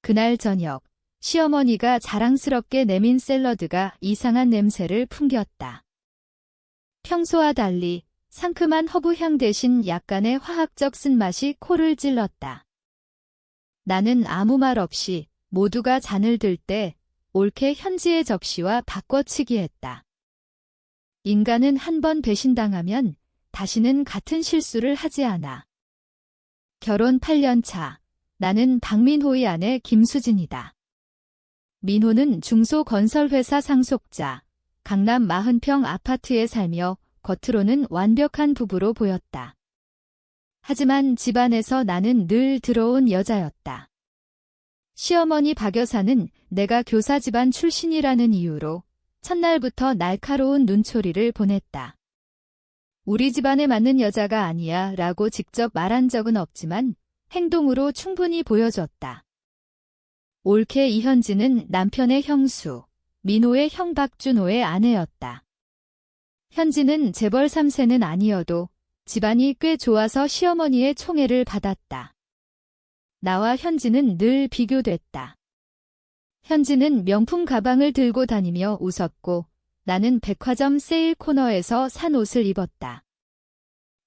그날 저녁, 시어머니가 자랑스럽게 내민 샐러드가 이상한 냄새를 풍겼다. 평소와 달리 상큼한 허브향 대신 약간의 화학적 쓴맛이 코를 찔렀다. 나는 아무 말 없이 모두가 잔을 들 때 옳게 현지의 접시와 바꿔치기했다. 인간은 한 번 배신당하면 다시는 같은 실수를 하지 않아. 결혼 8년 차, 나는 박민호의 아내 김수진이다. 민호는 중소건설회사 상속자, 강남 40평 아파트에 살며 겉으로는 완벽한 부부로 보였다. 하지만 집안에서 나는 늘 들어온 여자였다. 시어머니 박 여사는 내가 교사 집안 출신이라는 이유로 첫날부터 날카로운 눈초리를 보냈다. 우리 집안에 맞는 여자가 아니야 라고 직접 말한 적은 없지만 행동으로 충분히 보여줬다. 옳게 이현지는 남편의 형수, 민호의 형 박준호의 아내였다. 현지는 재벌 3세는 아니어도 집안이 꽤 좋아서 시어머니의 총애를 받았다. 나와 현지는 늘 비교됐다. 현지는 명품 가방을 들고 다니며 웃었고 나는 백화점 세일 코너에서 산 옷을 입었다.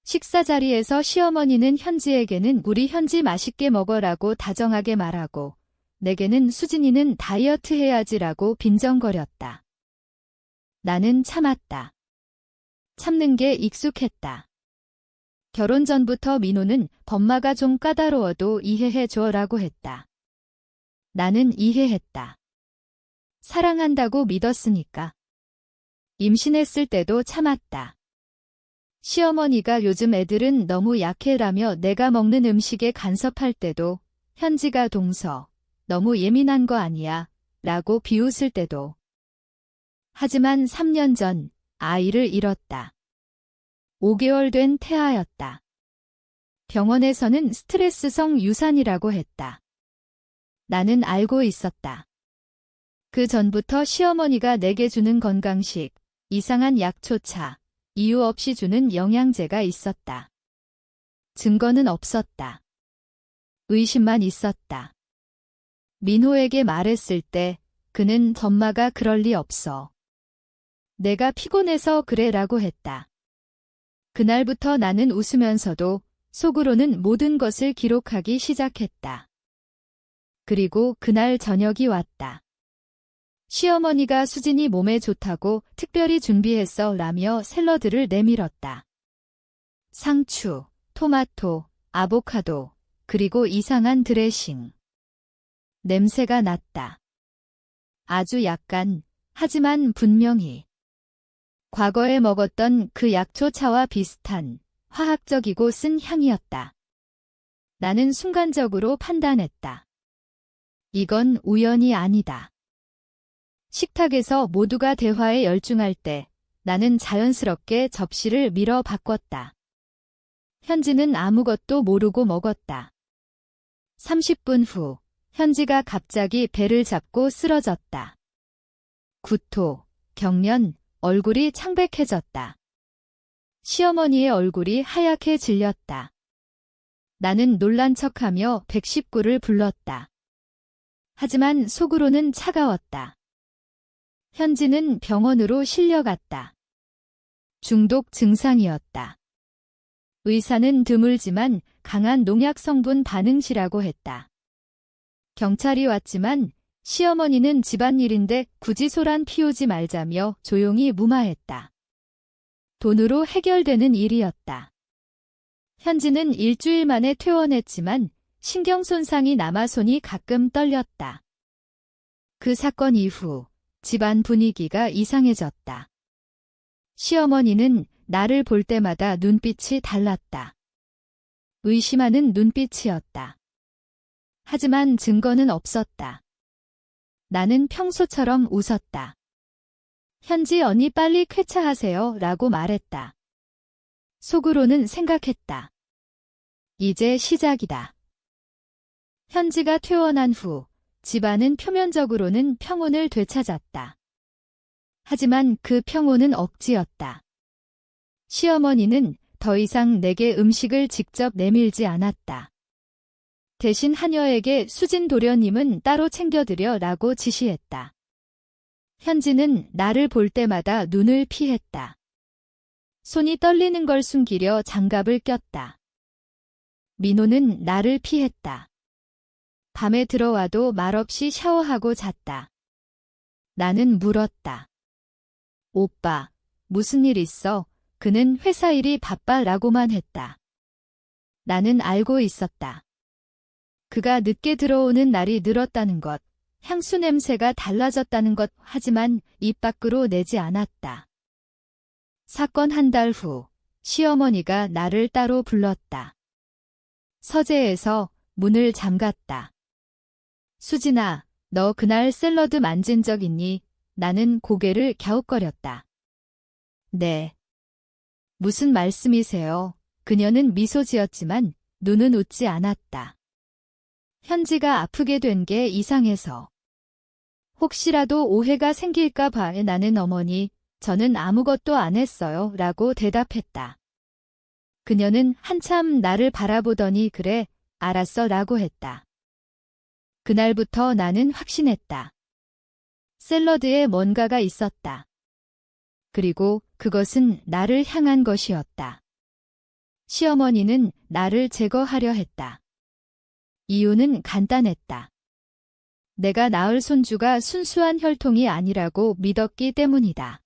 식사 자리에서 시어머니는 현지에게는 우리 현지 맛있게 먹어라고 다정하게 말하고 내게는 수진이는 다이어트 해야지라고 빈정거렸다. 나는 참았다. 참는 게 익숙했다. 결혼 전부터 민호는 법마가 좀 까다로워도 이해해줘라고 했다. 나는 이해했다. 사랑한다고 믿었으니까. 임신했을 때도 참았다. 시어머니가 요즘 애들은 너무 약해라며 내가 먹는 음식에 간섭할 때도 현지가 동서, 너무 예민한 거 아니야 라고 비웃을 때도. 하지만 3년 전 아이를 잃었다. 5개월 된 태아였다. 병원에서는 스트레스성 유산이라고 했다. 나는 알고 있었다. 그 전부터 시어머니가 내게 주는 건강식, 이상한 약초차, 이유 없이 주는 영양제가 있었다. 증거는 없었다. 의심만 있었다. 민호에게 말했을 때 그는 엄마가 그럴 리 없어. 내가 피곤해서 그래라고 했다. 그날부터 나는 웃으면서도 속으로는 모든 것을 기록하기 시작했다. 그리고 그날 저녁이 왔다. 시어머니가 수진이 몸에 좋다고 특별히 준비했어 라며 샐러드를 내밀었다. 상추, 토마토, 아보카도, 그리고 이상한 드레싱. 냄새가 났다. 아주 약간, 하지만 분명히. 과거에 먹었던 그 약초차와 비슷한 화학적이고 쓴 향이었다. 나는 순간적으로 판단했다. 이건 우연이 아니다. 식탁에서 모두가 대화에 열중할 때 나는 자연스럽게 접시를 밀어 바꿨다. 현지는 아무것도 모르고 먹었다. 30분 후 현지가 갑자기 배를 잡고 쓰러졌다. 구토, 경련, 얼굴이 창백해졌다. 시어머니의 얼굴이 하얗게 질렸다. 나는 놀란 척하며 119를 불렀다. 하지만 속으로는 차가웠다. 현지는 병원으로 실려갔다. 중독 증상이었다. 의사는 드물지만 강한 농약 성분 반응시라고 했다. 경찰이 왔지만 시어머니는 집안일인데 굳이 소란 피우지 말자며 조용히 무마했다. 돈으로 해결되는 일이었다. 현지는 일주일 만에 퇴원했지만 신경 손상이 남아 손이 가끔 떨렸다. 그 사건 이후 집안 분위기가 이상해졌다. 시어머니는 나를 볼 때마다 눈빛이 달랐다. 의심하는 눈빛이었다. 하지만 증거는 없었다. 나는 평소처럼 웃었다. 현지 언니 빨리 쾌차하세요 라고 말했다. 속으로는 생각했다. 이제 시작이다. 현지가 퇴원한 후 집안은 표면적으로는 평온을 되찾았다. 하지만 그 평온은 억지였다. 시어머니는 더 이상 내게 음식을 직접 내밀지 않았다. 대신 하녀에게 수진 도련님은 따로 챙겨드려 라고 지시했다. 현지는 나를 볼 때마다 눈을 피했다. 손이 떨리는 걸 숨기려 장갑을 꼈다. 민호는 나를 피했다. 밤에 들어와도 말없이 샤워하고 잤다. 나는 물었다. 오빠, 무슨 일 있어? 그는 회사 일이 바빠 라고만 했다. 나는 알고 있었다. 그가 늦게 들어오는 날이 늘었다는 것, 향수 냄새가 달라졌다는 것, 하지만 입 밖으로 내지 않았다. 사건 한 달 후, 시어머니가 나를 따로 불렀다. 서재에서 문을 잠갔다. 수진아, 너 그날 샐러드 만진 적 있니? 나는 고개를 갸웃거렸다. 네. 무슨 말씀이세요? 그녀는 미소 지었지만 눈은 웃지 않았다. 현지가 아프게 된 게 이상해서. 혹시라도 오해가 생길까 봐. 나는 어머니, 저는 아무것도 안 했어요 라고 대답했다. 그녀는 한참 나를 바라보더니 그래, 알았어 라고 했다. 그날부터 나는 확신했다. 샐러드에 뭔가가 있었다. 그리고 그것은 나를 향한 것이었다. 시어머니는 나를 제거하려 했다. 이유는 간단했다. 내가 낳을 손주가 순수한 혈통이 아니라고 믿었기 때문이다.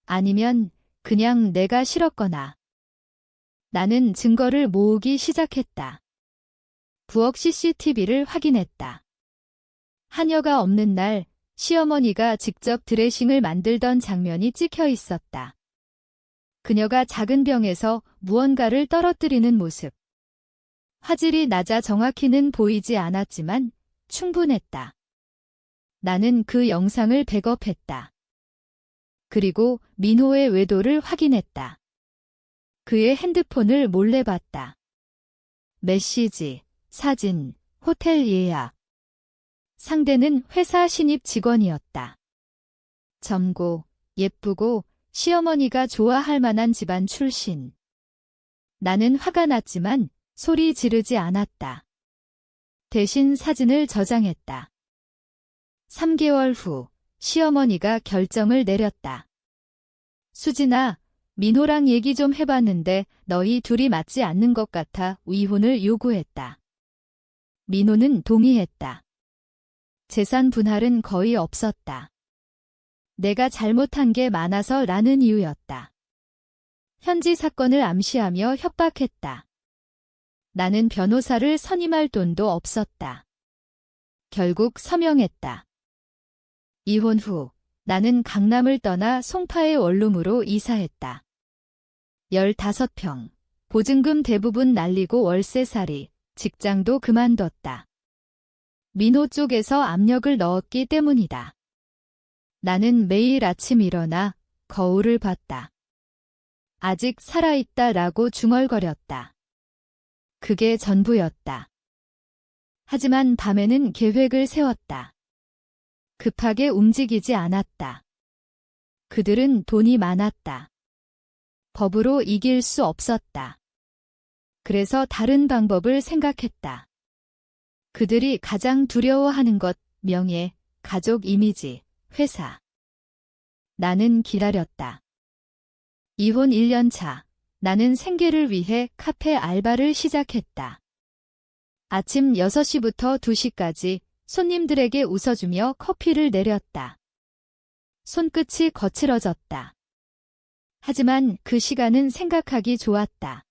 아니면 그냥 내가 싫었거나. 나는 증거를 모으기 시작했다. 부엌 CCTV를 확인했다. 하녀가 없는 날 시어머니가 직접 드레싱을 만들던 장면이 찍혀 있었다. 그녀가 작은 병에서 무언가를 떨어뜨리는 모습. 화질이 낮아 정확히는 보이지 않았지만 충분했다. 나는 그 영상을 백업했다. 그리고 민호의 외도를 확인했다. 그의 핸드폰을 몰래 봤다. 메시지, 사진, 호텔 예약. 상대는 회사 신입 직원이었다. 젊고, 예쁘고, 시어머니가 좋아할 만한 집안 출신. 나는 화가 났지만 소리 지르지 않았다. 대신 사진을 저장했다. 3개월 후 시어머니가 결정을 내렸다. 수진아, 민호랑 얘기 좀 해봤는데 너희 둘이 맞지 않는 것 같아 이혼을 요구했다. 민호는 동의했다. 재산 분할은 거의 없었다. 내가 잘못한 게 많아서 라는 이유였다. 현지 사건을 암시하며 협박했다. 나는 변호사를 선임할 돈도 없었다. 결국 서명했다. 이혼 후 나는 강남을 떠나 송파의 원룸으로 이사했다. 15평, 보증금 대부분 날리고 월세살이, 직장도 그만뒀다. 민호 쪽에서 압력을 넣었기 때문이다. 나는 매일 아침 일어나 거울을 봤다. 아직 살아있다라고 중얼거렸다. 그게 전부였다. 하지만 밤에는 계획을 세웠다. 급하게 움직이지 않았다. 그들은 돈이 많았다. 법으로 이길 수 없었다. 그래서 다른 방법을 생각했다. 그들이 가장 두려워하는 것, 명예, 가족 이미지, 회사. 나는 기다렸다. 이혼 1년 차, 나는 생계를 위해 카페 알바를 시작했다. 아침 6시부터 2시까지 손님들에게 웃어주며 커피를 내렸다. 손끝이 거칠어졌다. 하지만 그 시간은 생각하기 좋았다.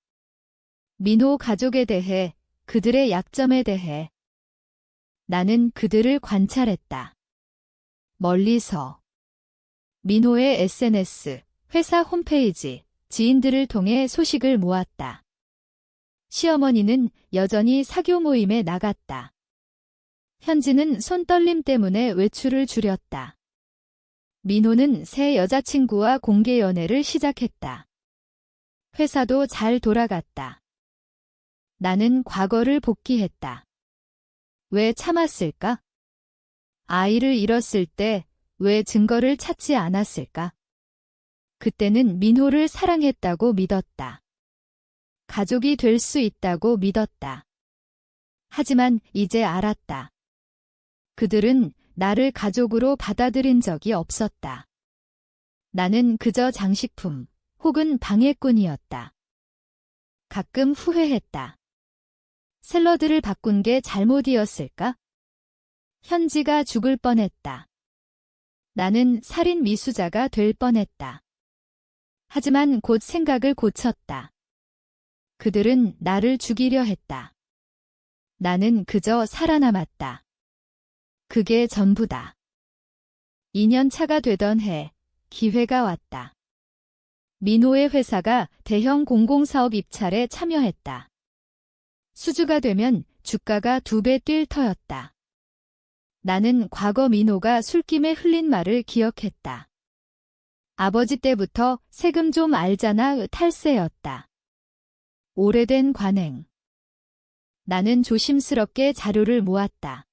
민호 가족에 대해, 그들의 약점에 대해. 나는 그들을 관찰했다. 멀리서. 민호의 SNS, 회사 홈페이지, 지인들을 통해 소식을 모았다. 시어머니는 여전히 사교 모임에 나갔다. 현지는 손떨림 때문에 외출을 줄였다. 민호는 새 여자친구와 공개 연애를 시작했다. 회사도 잘 돌아갔다. 나는 과거를 복귀했다. 왜 참았을까? 아이를 잃었을 때 왜 증거를 찾지 않았을까? 그때는 민호를 사랑했다고 믿었다. 가족이 될 수 있다고 믿었다. 하지만 이제 알았다. 그들은 나를 가족으로 받아들인 적이 없었다. 나는 그저 장식품 혹은 방해꾼이었다. 가끔 후회했다. 샐러드를 바꾼 게 잘못이었을까? 현지가 죽을 뻔했다. 나는 살인 미수자가 될 뻔했다. 하지만 곧 생각을 고쳤다. 그들은 나를 죽이려 했다. 나는 그저 살아남았다. 그게 전부다. 2년 차가 되던 해, 기회가 왔다. 민호의 회사가 대형 공공사업 입찰에 참여했다. 수주가 되면 주가가 2배 뛸 터였다. 나는 과거 민호가 술김에 흘린 말을 기억했다. 아버지 때부터 세금 좀 알잖아 탈세였다. 오래된 관행. 나는 조심스럽게 자료를 모았다.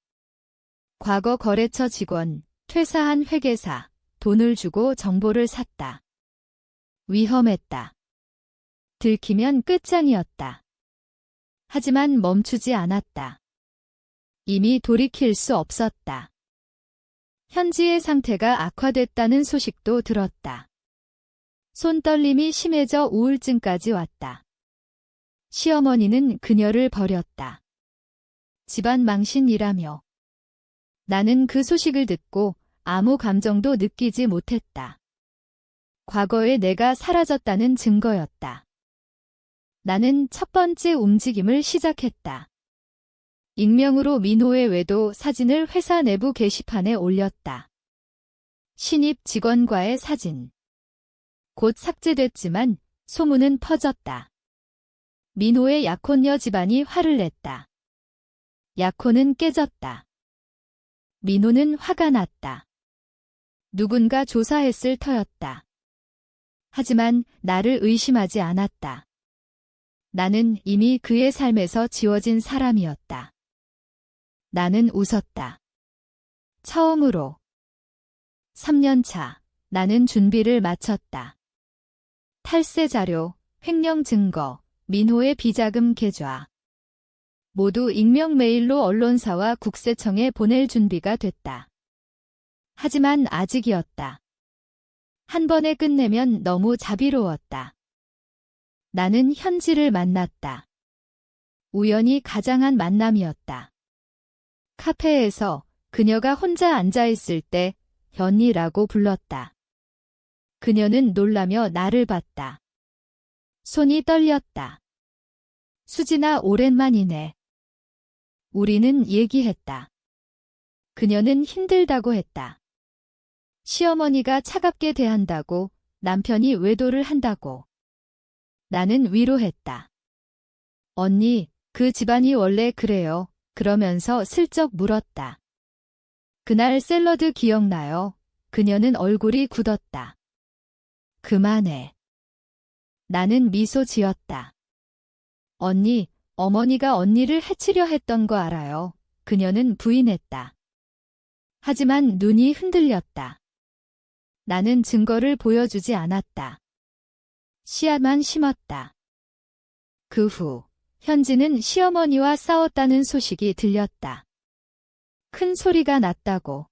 과거 거래처 직원, 퇴사한 회계사, 돈을 주고 정보를 샀다. 위험했다. 들키면 끝장이었다. 하지만 멈추지 않았다. 이미 돌이킬 수 없었다. 현지의 상태가 악화됐다는 소식도 들었다. 손떨림이 심해져 우울증까지 왔다. 시어머니는 그녀를 버렸다. 집안 망신이라며. 나는 그 소식을 듣고 아무 감정도 느끼지 못했다. 과거의 내가 사라졌다는 증거였다. 나는 첫 번째 움직임을 시작했다. 익명으로 민호의 외도 사진을 회사 내부 게시판에 올렸다. 신입 직원과의 사진. 곧 삭제됐지만 소문은 퍼졌다. 민호의 약혼녀 집안이 화를 냈다. 약혼은 깨졌다. 민호는 화가 났다. 누군가 조사했을 터였다. 하지만 나를 의심하지 않았다. 나는 이미 그의 삶에서 지워진 사람이었다. 나는 웃었다. 처음으로. 3년 차, 나는 준비를 마쳤다. 탈세 자료, 횡령 증거, 민호의 비자금 계좌. 모두 익명 메일로 언론사와 국세청에 보낼 준비가 됐다. 하지만 아직이었다. 한 번에 끝내면 너무 자비로웠다. 나는 현지를 만났다. 우연히 가장한 만남이었다. 카페에서 그녀가 혼자 앉아있을 때 현이라고 불렀다. 그녀는 놀라며 나를 봤다. 손이 떨렸다. 수진아, 오랜만이네. 우리는 얘기했다. 그녀는 힘들다고 했다. 시어머니가 차갑게 대한다고, 남편이 외도를 한다고. 나는 위로했다. 언니, 그 집안이 원래 그래요. 그러면서 슬쩍 물었다. 그날 샐러드 기억나요? 그녀는 얼굴이 굳었다. 그만해. 나는 미소 지었다. 언니, 어머니가 언니를 해치려 했던 거 알아요. 그녀는 부인했다. 하지만 눈이 흔들렸다. 나는 증거를 보여주지 않았다. 씨앗만 심었다. 그 후, 현지는 시어머니와 싸웠다는 소식이 들렸다. 큰 소리가 났다고.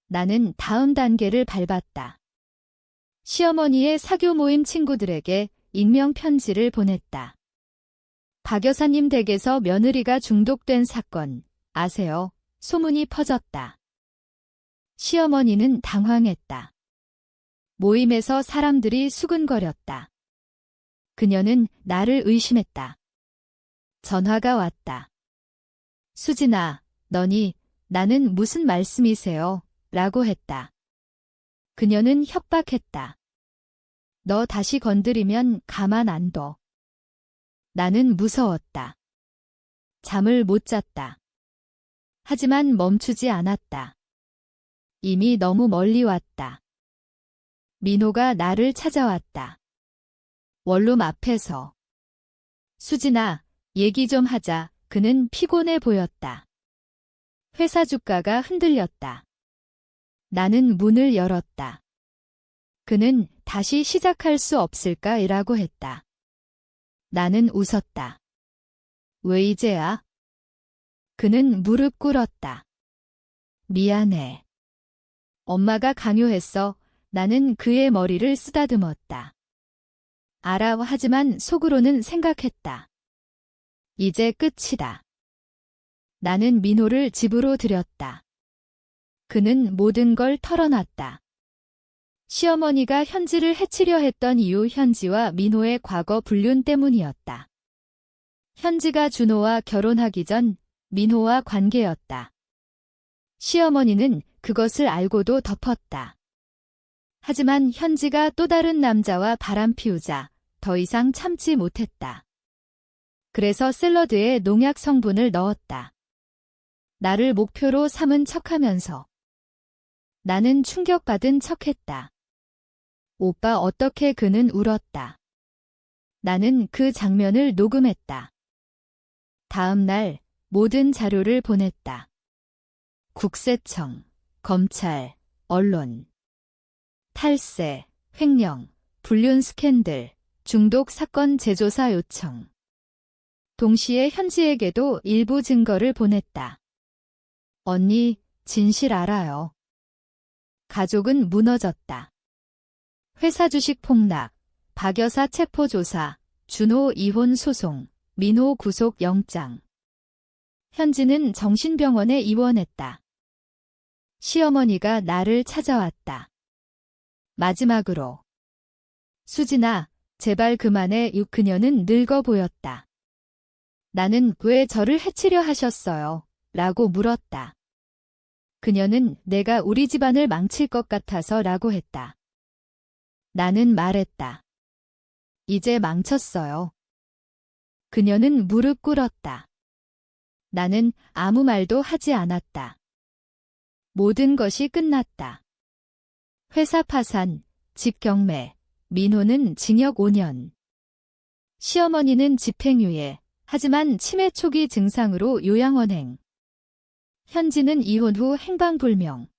나는 다음 단계를 밟았다. 시어머니의 사교 모임 친구들에게 익명 편지를 보냈다. 박 여사님 댁에서 며느리가 중독된 사건, 아세요? 소문이 퍼졌다. 시어머니는 당황했다. 모임에서 사람들이 수근거렸다. 그녀는 나를 의심했다. 전화가 왔다. 수진아, 너니, 나는 무슨 말씀이세요? 라고 했다. 그녀는 협박했다. 너 다시 건드리면 가만 안 둬. 나는 무서웠다. 잠을 못 잤다. 하지만 멈추지 않았다. 이미 너무 멀리 왔다. 민호가 나를 찾아왔다. 원룸 앞에서. 수진아, 얘기 좀 하자. 그는 피곤해 보였다. 회사 주가가 흔들렸다. 나는 문을 열었다. 그는 다시 시작할 수 없을까?라고 했다. 나는 웃었다. 왜 이제야? 그는 무릎 꿇었다. 미안해. 엄마가 강요했어. 나는 그의 머리를 쓰다듬었다. 알아, 하지만 속으로는 생각했다. 이제 끝이다. 나는 민호를 집으로 들였다. 그는 모든 걸 털어놨다. 시어머니가 현지를 해치려 했던 이유, 현지와 민호의 과거 불륜 때문이었다. 현지가 준호와 결혼하기 전 민호와 관계였다. 시어머니는 그것을 알고도 덮었다. 하지만 현지가 또 다른 남자와 바람피우자 더 이상 참지 못했다. 그래서 샐러드에 농약 성분을 넣었다. 나를 목표로 삼은 척하면서. 나는 충격받은 척했다. 오빠, 어떻게? 그는 울었다. 나는 그 장면을 녹음했다. 다음 날 모든 자료를 보냈다. 국세청, 검찰, 언론. 탈세, 횡령, 불륜 스캔들, 중독 사건 재조사 요청. 동시에 현지에게도 일부 증거를 보냈다. 언니, 진실 알아요. 가족은 무너졌다. 회사 주식 폭락, 박 여사 체포조사, 준호 이혼 소송, 민호 구속 영장. 현지는 정신병원에 입원했다. 시어머니가 나를 찾아왔다. 마지막으로. 수진아, 제발 그만해. 그녀는 늙어 보였다. 나는 왜 저를 해치려 하셨어요? 라고 물었다. 그녀는 내가 우리 집안을 망칠 것 같아서 라고 했다. 나는 말했다. 이제 망쳤어요. 그녀는 무릎 꿇었다. 나는 아무 말도 하지 않았다. 모든 것이 끝났다. 회사 파산, 집 경매, 민호는 징역 5년. 시어머니는 집행유예, 하지만 치매 초기 증상으로 요양원행. 현지는 이혼 후 행방불명.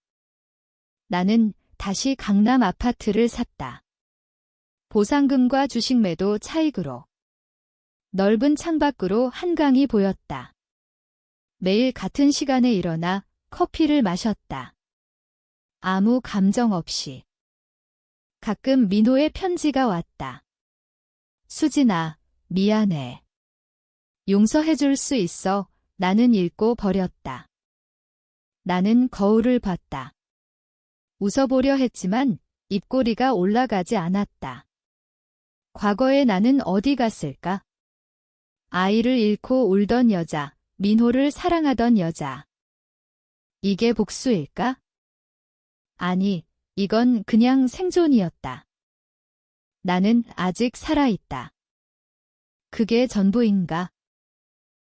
나는 다시 강남 아파트를 샀다. 보상금과 주식 매도 차익으로. 넓은 창밖으로 한강이 보였다. 매일 같은 시간에 일어나 커피를 마셨다. 아무 감정 없이. 가끔 민호의 편지가 왔다. 수진아, 미안해. 용서해줄 수 있어. 나는 읽고 버렸다. 나는 거울을 봤다. 웃어보려 했지만 입꼬리가 올라가지 않았다. 과거의 나는 어디 갔을까? 아이를 잃고 울던 여자, 민호를 사랑하던 여자. 이게 복수일까? 아니, 이건 그냥 생존이었다. 나는 아직 살아있다. 그게 전부인가?